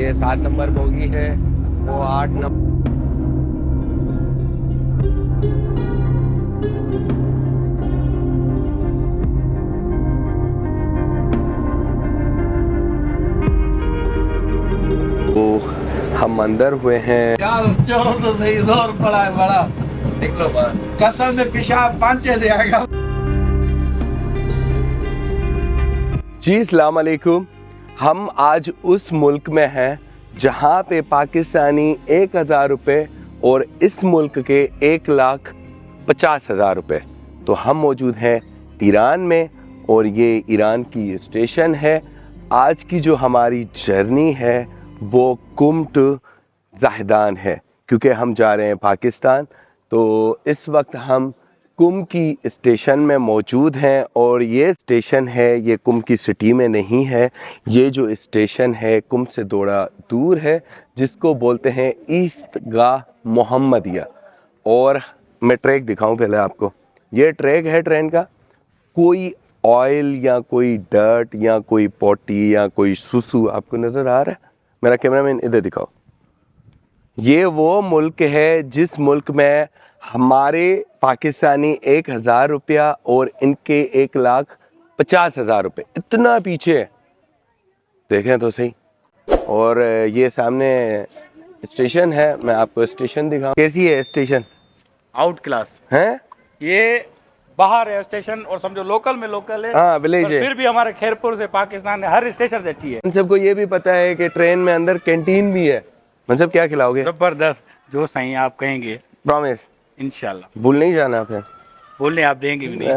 ये 7 number bogie है, वो 8 नंबर। तो हम अंदर हुए हैं यार, चलो तो सही, जोर पड़ा है बड़ा। निकलो बाहर। कसम में पेशाब पांचे से आएगा। जी अस्सलाम वालेकुम। हम आज उस मुल्क में हैं जहाँ पे पाकिस्तानी 1000 रुपये और इस मुल्क के 1,50,000 रुपये। तो हम मौजूद हैं ईरान में और ये ईरान की स्टेशन है। आज की जो हमारी जर्नी है वो कुम टू ज़ाहिदान है, क्योंकि हम जा रहे हैं पाकिस्तान। तो इस वक्त हम कुम की स्टेशन में मौजूद हैं और ये स्टेशन है, ये कुम की सिटी में नहीं है। ये जो स्टेशन है कुम से थोड़ा दूर है, जिसको बोलते हैं ईस्ट गाह मोहम्मदिया। और मैं ट्रैक दिखाऊं पहले आपको। ये ट्रैक है ट्रेन का। कोई ऑयल या कोई डर्ट या कोई पॉटी या कोई सुसु आपको नज़र आ रहा है? मेरा कैमरामैन इधर दिखाओ। ये वो मुल्क है जिस मुल्क में हमारे पाकिस्तानी 1000 रुपया और इनके 1,50,000 रुपये इतना पीछे है। देखें तो सही। और ये सामने स्टेशन है, मैं आपको स्टेशन दिखाऊं। कैसी है स्टेशन? आउट क्लास हैं? ये बाहर है स्टेशन, और समझो लोकल में लोकल है। हाँ, विलेज है। फिर भी हमारे खैरपुर से पाकिस्तान है, हर स्टेशन से अच्छी है। इन सबको ये भी पता है कि ट्रेन में अंदर कैंटीन भी है। मतलब क्या खिलाओगे? जबरदस्त, जो सही आप कहेंगे प्रॉमिस, इंशाल्लाह। भूल नहीं जाना फिर। बोलने आप देंगे भी नहीं।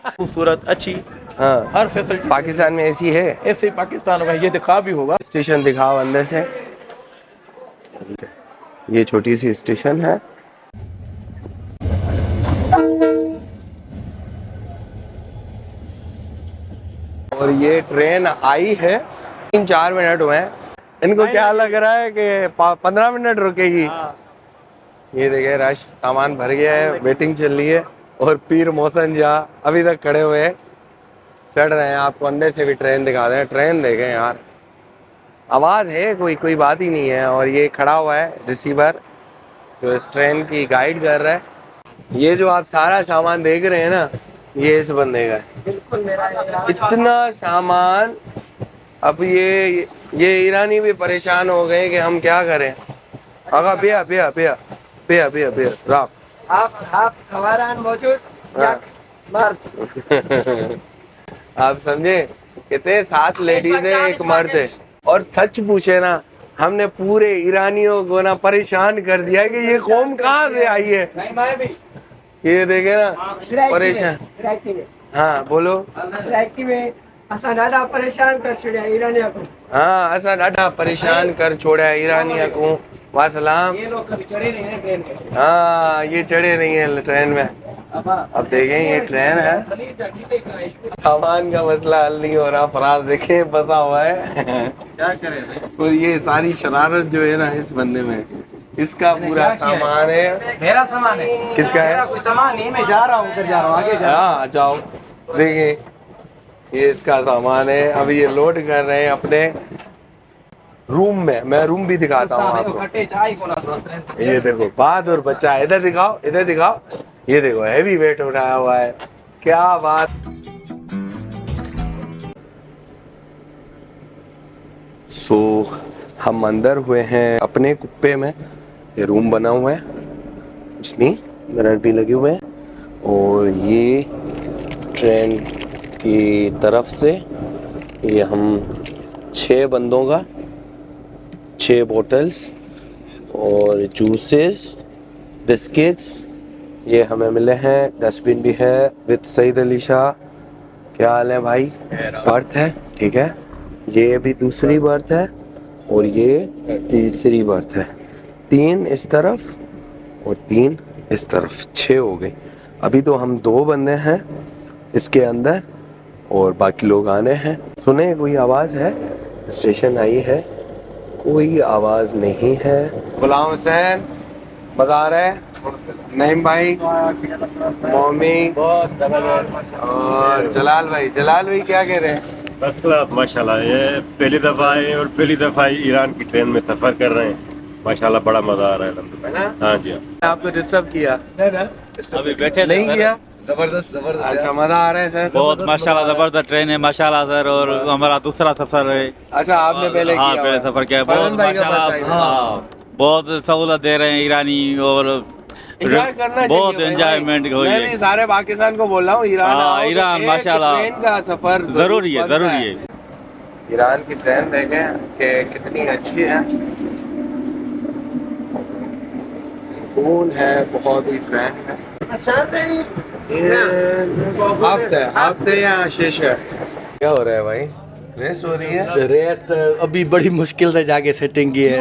खूबसूरत, अच्छी, हाँ, हर फैसिलिटी पाकिस्तान में ऐसी है। ऐसे पाकिस्तान में ये दिखा भी होगा। स्टेशन दिखाओ अंदर से। ये छोटी सी स्टेशन है। और ये ट्रेन आई है, 3-4 मिनट हुए हैं। इनको क्या लग रहा है कि 15 मिनट रुकेगी। ये देखिए रश, सामान भर गया है, वेटिंग चल रही है। और पीर मोहसन जहाँ अभी तक खड़े हुए हैं, चढ़ रहे हैं। आपको अंदर से भी ट्रेन दिखा दें। ट्रेन देखें यार, आवाज़ है, कोई बात ही नहीं है। और ये खड़ा हुआ है रिसीवर जो इस ट्रेन की गाइड कर रहा है। ये जो आप सारा सामान देख रहे हैं ना, ये इस बंदे का है। बिल्कुल मेरा इतना सामान। अब ये ईरानी भी परेशान हो गए कि हम क्या करें। आगा पिया पिया पिया पिया पिया पिया राम। आप खवारान मौजूद हाँ। मर्द। आप समझे, कितने 7 लेडीज है, 1 मर्द है। और सच पूछे ना, हमने पूरे ईरानियों को ना परेशान कर दिया कि ये कौम कहाँ से आई है। ये देखे ना, परेशान। हाँ बोलो। असां ॾाढा परेशान कर छड़िया ईरानिया को। हाँ, असां ॾाढा परेशान कर छोड़ा ईरानिया को। वासलाम। ये लोग कभी चढ़े नहीं हैं ट्रेन में। हाँ, ये चढ़े नहीं है ट्रेन में। अब देखें, ये ट्रेन है। सामान का मसला हल नहीं हो रहा। फराज देखे फंसा हुआ है। क्या करें? और ये सारी शरारत जो है ना इस बंदे में, इसका पूरा सामान है। मेरा सामान है। किसका है? मेरा कोई सामान नहीं, मैं जा रहा हूँ, उधर जा रहा हूँ, आगे जा रहा हूँ। हाँ जाओ, देखिए ये इसका सामान है। अभी ये लोड कर रहे हैं अपने रूम में। मैं रूम भी दिखाता हूँ आपको। ये देखो, बहादुर बच्चा। इधर दिखाओ, इधर दिखाओ। ये देखो, हैवी वेट उठाया हुआ है। क्या बात। हम अंदर हुए हैं अपने कुप्पे में। ये रूम बना हुआ है, इसमें मिरर भी लगे हुए हैं। और ये ट्रेन की तरफ से ये हम 6 बंदों का 6 बोतल्स और जूसेस, बिस्किट्स ये हमें मिले हैं। डस्टबिन भी है विद सईद अली शाह। क्या हाल है भाई? बर्थ है, ठीक है। ये भी दूसरी बर्थ है और ये तीसरी बर्थ है। 3 इस तरफ और 3 इस तरफ, 6 हो गई। अभी तो हम 2 बंदे हैं इसके अंदर और बाकी लोग आने हैं। सुने कोई आवाज़ है? स्टेशन आई है, कोई आवाज़ नहीं है। गुलाम हुसैन, बाजार है, नईम भाई, मौमी और जलाल भाई। जलाल भाई क्या कह रहे हैं? फर्स्ट क्लास माशाल्लाह। ये पहली दफ़ा आए और पहली दफ़ा ईरान की ट्रेन में सफ़र कर रहे हैं। माशाल्लाह बड़ा मज़ा आ रहा है अल्हम्दुलिल्लाह। हाँ जी हाँ। आपको डिस्टर्ब किया? अभी बैठे नहीं किया? जबरदस्त जबरदस्त अच्छा, मजा आ रहा है सर? बहुत माशाल्लाह जबरदस्त ट्रेन है माशाल्लाह सर। और हमारा दूसरा सफर है। अच्छा, आपने पहले हाँ किया पहले हुआ है। सफर किया है। बहुत फरहान भाई का माशाल्लाह फर्स्ट टाइम है। हाँ, बहुत सहूलत दे रहे हैं ईरानी। और एंजॉय करना चाहिए बहुत भाई। एंजॉयमेंट हो मैं भी सारे पाकिस्तान को बोल रहा हूँ, ईरान हाँ, आओ तो ईरान एक माशाल्लाह ट्रेन का सफर जरूरी है बनता जरूरी है। ईरान की ट्रेन देखें कि कितनी अच्छी है, सुकून है बहुत ही ट्रेन में। हफ्ते या शीशे क्या हो रहा है भाई? रेस हो रही है? रेस्ट अभी बड़ी मुश्किल से जाके सेटिंग की है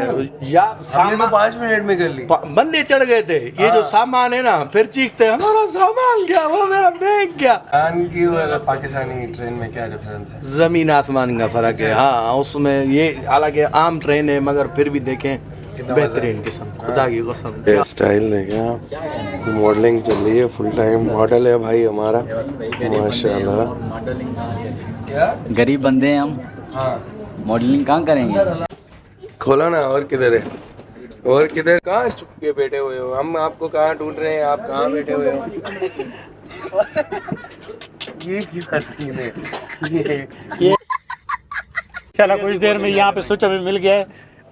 यार। हमने तो 5 मिनट में कर ली। बंदे चढ़ गए थे। ये जो सामान है ना, फिर चीखते हैं हमारा सामान क्या, वो मेरा बैग क्या। ईरान की और पाकिस्तानी ट्रेन में क्या डिफरेंस है? जमीन आसमान का फर्क है। हाँ, उसमें ये हालांकि आम ट्रेन है मगर फिर भी देखें बेहतरीन किस्म, खुदा की कसम। स्टाइल देखें, मॉडलिंग चल रही है, फुल टाइम मॉडल है भाई हमारा माशाल्लाह। क्या गरीब बंदे हैं हम, हाँ मॉडलिंग कहाँ करेंगे। खोला ना। और किधर है? और किधर? कहाँ चुप के बैठे हुए हो? हम आपको कहाँ ढूंढ रहे हैं, आप कहाँ बैठे हुए हो? ये क्या सीन है? चला कुछ देर में यहाँ पे स्विच मिल गया है,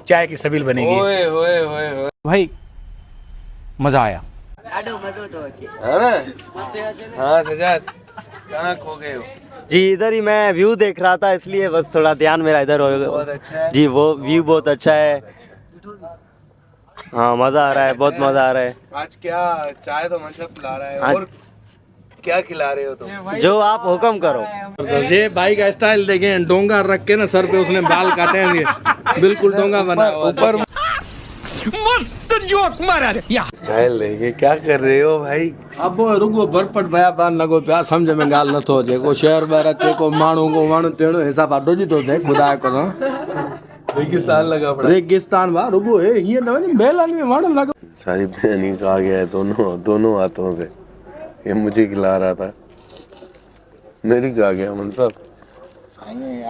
चाय की सबील बनेगी। ओए ओए ओए ओए, भाई मजा आया। है ना? हाँ सजाद, कहाँ खो गए हो? जी इधर ही मैं व्यू देख रहा था, इसलिए बस थोड़ा ध्यान मेरा इधर हो बहुत गया। अच्छा है जी वो व्यू बहुत अच्छा है। हाँ मज़ा आ रहा है, बहुत मज़ा आ रहा है। आज क्या चाय तो मतलब पिला रहा है, आज- और क्या खिला रहे हो तुम? जो आप हुक्म करो। तो ये भाई का स्टाइल देखें, डोंगा रख के ना सर पे उसने बाल काटे हैं, बिल्कुल डोंगा बना हुआ है। ऊपर स्टाइल लेके क्या कर रहे हो भाई? अब रुगो भरपट बयाबान लगो प्या, समझ में गाल न थो जे को शहर में रचे को माण्हू तेणो हिसाब आडो जी तो दे खुदा को रेगिस्तान लगा पड़ा। रेगिस्तान बा रुगो ए ये तो बेलान में माण्हू लगा। सारी बयानी खा गया है दोनों हाथों से। ये मुझे खिला रहा था, मेरी खा गया मतलब।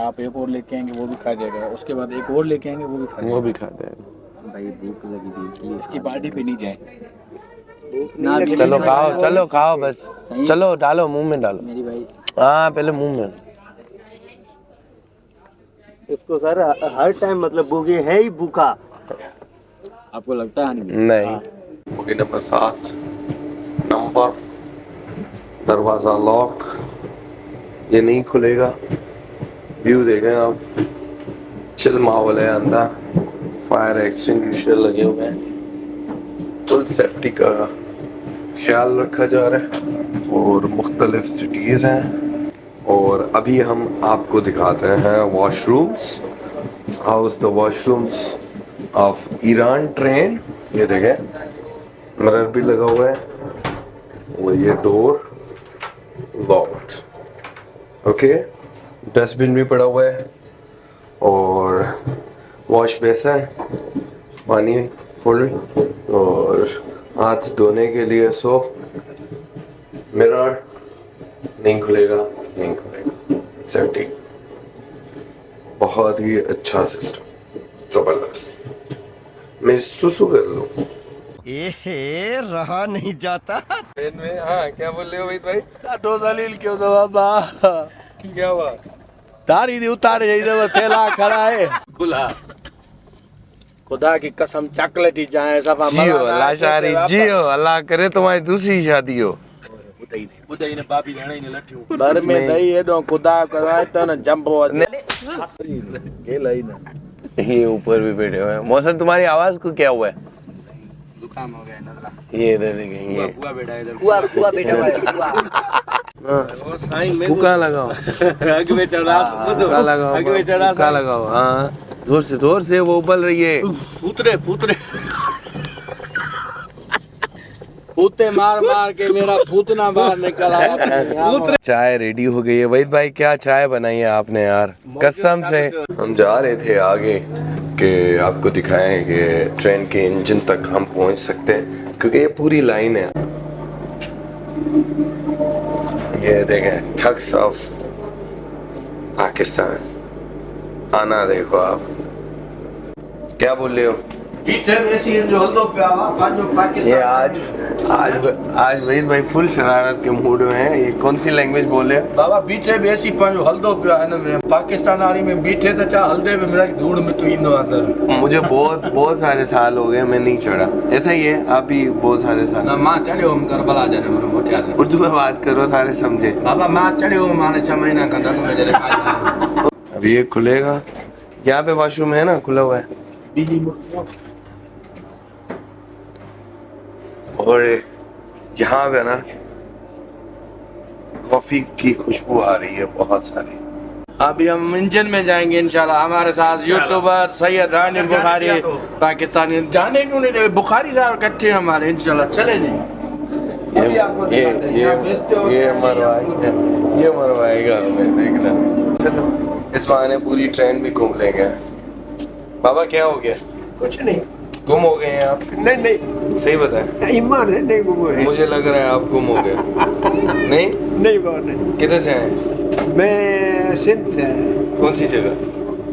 आप एक और लेके आएंगे वो भी खा जाएगा, उसके बाद एक और लेके आएंगे वो भी खा वो भी खा जाएगा। भाई भूख लगी थी इसलिए इसकी पार्टी पे नहीं जाए। चलो खाओ, चलो खाओ बस, चलो डालो मुंह में डालो। मेरी भाई हाँ पहले मुंह में। इसको सर हर टाइम मतलब भूखे है ही भूखा। आपको लगता है नहीं। बोगी नंबर 7 नंबर, दरवाजा लॉक, ये नहीं खुलेगा। व्यू देखें आप, चिल माहौल है अंदर, फायर एक्सटिंग्विशर लगे हुए हैं, फुल सेफ्टी का ख्याल रखा जा रहा है, और मुख्तलिफ सिटीज़ हैं। और अभी हम आपको दिखाते हैं washrooms, house the washrooms of Iran train. ये देखें मिरर भी लगा हुआ है, और ये डोर लॉक्ड। ओके, डस्टबिन भी पड़ा हुआ है, और वॉश बेसन पानी फुल, और हाथ धोने के लिए सोप। मिरर नहीं खुलेगा, सेफ्टी, बहुत ही अच्छा सिस्टम, जबरदस्त। मैं सुसु कर लूं। रहा नहीं जाता। हाँ क्या बोल रहे हो भाई? तो दलील क्यों दो बाबा, क्या हुआ? दाढ़ी दी उतारे जाइए वो थैला खड़ा है खुला। खुदा की कसम चॉकलेट ही जाए सब जियो अल्लाह शारी, जियो अल्लाह करे तुम्हारी दूसरी शादी हो। घर में दही है तो खुदा का तो न जंबो गेला ही ना। ये ऊपर भी बैठे हुए हैं। मौसम तुम्हारी आवाज को क्या हुआ है? जुकाम हो गया नजला। ये इधर देखें, ये कुआ बैठा है इधर, कुआ बैठा हुआ है कुआ। भूखा लगाओ, आगे में चढ़ रहा भूखा लगाओ, आगे में चढ़ रहा भूखा लगाओ। हाँ जोर से वो उबल रही है। पुतरे फूते मार मार के मेरा फूतना बाहर निकल आया। चाय रेडी हो गई है। वहीद भाई क्या चाय बनाई है आपने यार, कसम से। हम जा रहे थे आगे कि आपको दिखाएं कि ट्रेन के इंजन तक हम पहुंच सकते हैं, क्योंकि ये पूरी लाइन है। ये देखें, ठग्स ऑफ पाकिस्तान आना देखो आप क्या बोल रहे हो ये आज वहीद भाई फुल शरारत के मूड में है। ये कौन सी लैंग्वेज बोले बाबा बीठे बेसी पंहिंजो हलंदो पियो आहे हिन में पाकिस्तान वारी में बीठे त छा हलंदे में मेरा धूड़ में तो ईंदो अंदर। मुझे बहुत सारे साल हो गए मैं नहीं चढ़ा। ऐसा ही है आप भी बहुत सारे साल ना मां चढ़ियो हुअमि करबला जॾहिं हुन मोटिया ते उर्दू में बात करो सारे समझे। बाबा मां चढ़ियो हुअमि हाणे 6 महीना खां ढंग में जॾहिं खाईंदा अभी ये खुलेगा यहाँ पे वॉशरूम है ना खुला हुआ है और यहाँ पे ना कॉफी की खुशबू आ रही है बहुत सारी। अभी हम इंजन में जाएंगे इंशाल्लाह। हमारे साथ यूट्यूबर सैयद हानिफ बुखारी पाकिस्तानी जाने क्यों नहीं देवे बुखारी साहब इकट्ठे हमारे इंशाल्लाह चले नहीं। ये मरवाएगा हमें देखना। चलो इस बहाने पूरी ट्रेन भी घूम लेंगे। बाबा क्या हो गया कुछ नहीं गुम हो गए हैं आप? नहीं सही बताएं। ईमान है नहीं गुम है मुझे लग रहा है आप गुम हो गए। नहीं नहीं बात नहीं। किधर से आए? मैं सिंध से आया कौन सी जगह?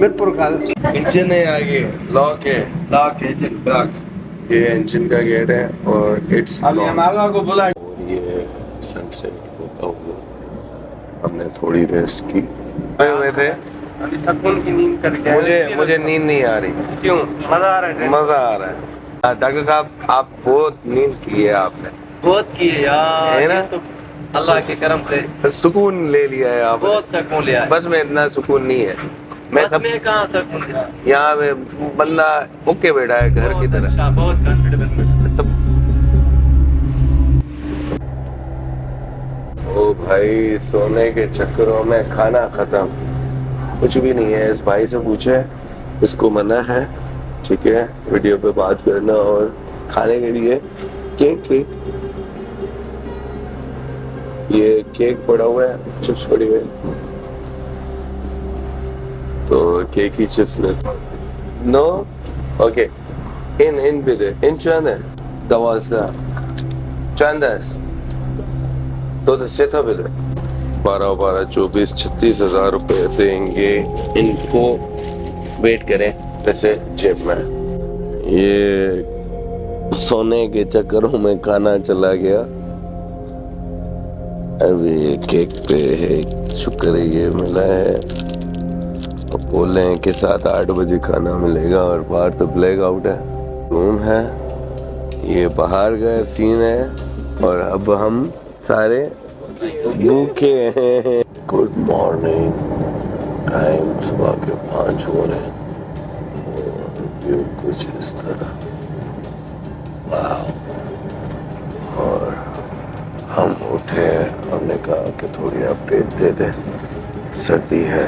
मिरपुर का। इंजन है आगे लॉक है ये इंजन का गेट है और इट्स अभी हम आगा को बुला और ये सनसेट होता हुआ हमने थोड़ी रेस्ट की हुए थे। अभी सुकून की नींद करके मुझे नींद नहीं आ रही। क्यों? मजा आ रहा है। मजा आ रहा है। डॉक्टर साहब आप बहुत नींद की है आपने। बहुत किए यार है ना? ये तो अल्लाह के करम से सुकून ले लिया है आपने। बहुत सुकून लिया है। बस में इतना सुकून नहीं है। मैं बस सब में कहाँ सुकून लिया? यहाँ में बंदा ओके बैठा है घर की तरह अच्छा, बहुत कंफर्टेबल सब। ओ भाई सोने के चक्करों में खाना खत्म कुछ भी नहीं है। इस भाई से पूछे इसको मना है ठीक है वीडियो पे बात करना और खाने के लिए केक ये केक पड़ा हुआ है चिप्स पड़ी हुई है तो केक ही चिप्स ले नो ओके इन बिदे इन चंद दवासा चंदस तो सेथा बिदे 12-24-36 हजार रुपए देंगे इनको वेट करें जैसे जेब में। ये सोने के चक्करों में खाना चला गया। अभी केक पे है शुक्र है ये मिला है। अब बोल रहे हैं कि 7-8 बजे खाना मिलेगा और बाहर तो ब्लैक आउट है। रूम है ये बाहर का सीन है और अब हम सारे भूखे हैं। गुड मॉर्निंग टाइम सुबह के 5 हो रहे हैं और व्यू कुछ इस तरह वाह। और हम उठे हमने कहा कि थोड़ी अपडेट दे दे सर्दी है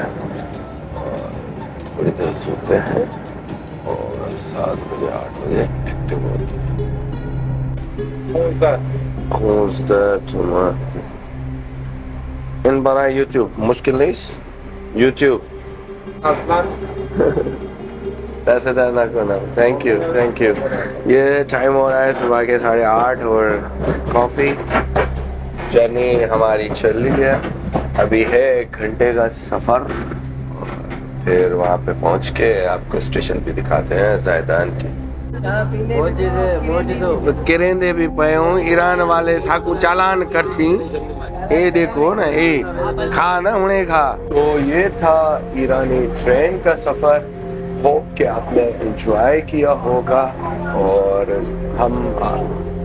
और थोड़ी देर सोते हैं और 7 बजे 8 बजे एक्टिव होते हैं। Who's that? इन बना यूट्यूब मुश्किल नहीं यूट्यूब पैसे देना को ना। Thank you. ये टाइम हो रहा है सुबह के 8:30 और कॉफ़ी जर्नी हमारी चल रही है। अभी है 1 घंटे का सफ़र फिर वहाँ पे पहुँच के आपको स्टेशन भी दिखाते हैं जायदान की। किरेंदे भी पे हूँ ईरान वाले साकू चालान करसी ये देखो ना ये खा ना उन्हें खा। तो ये था ईरानी ट्रेन का सफ़र। होप कि आपने एंजॉय किया होगा और हम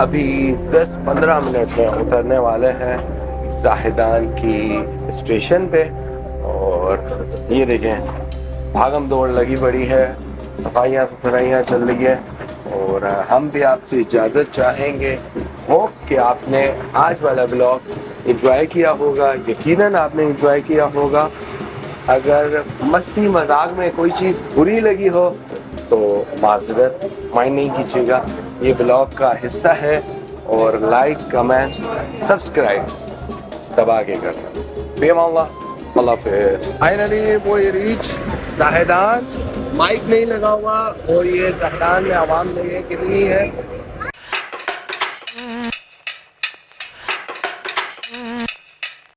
अभी 10-15 मिनट में उतरने वाले हैं जाहिदान की स्टेशन पे। और ये देखें भागम दौड़ लगी पड़ी है सफाइयाँ सुथराइयाँ चल रही है और हम भी आपसे इजाज़त चाहेंगे। होप कि आपने आज वाला ब्लॉग एंजॉय किया होगा। यकीनन आपने एंजॉय किया होगा। अगर मस्ती मजाक में कोई चीज़ बुरी लगी हो तो माज़रत माइंड नहीं कीजिएगा। ये ब्लॉग का हिस्सा है और लाइक कमेंट सब्सक्राइब दबा के करना। बेमाल्लाह अल्लाह हाफ़िज़। फाइनली वो ये रीच जाहिदान माइक नहीं लगा हुआ और ये जाहिदान में आवाम नहीं है कितनी है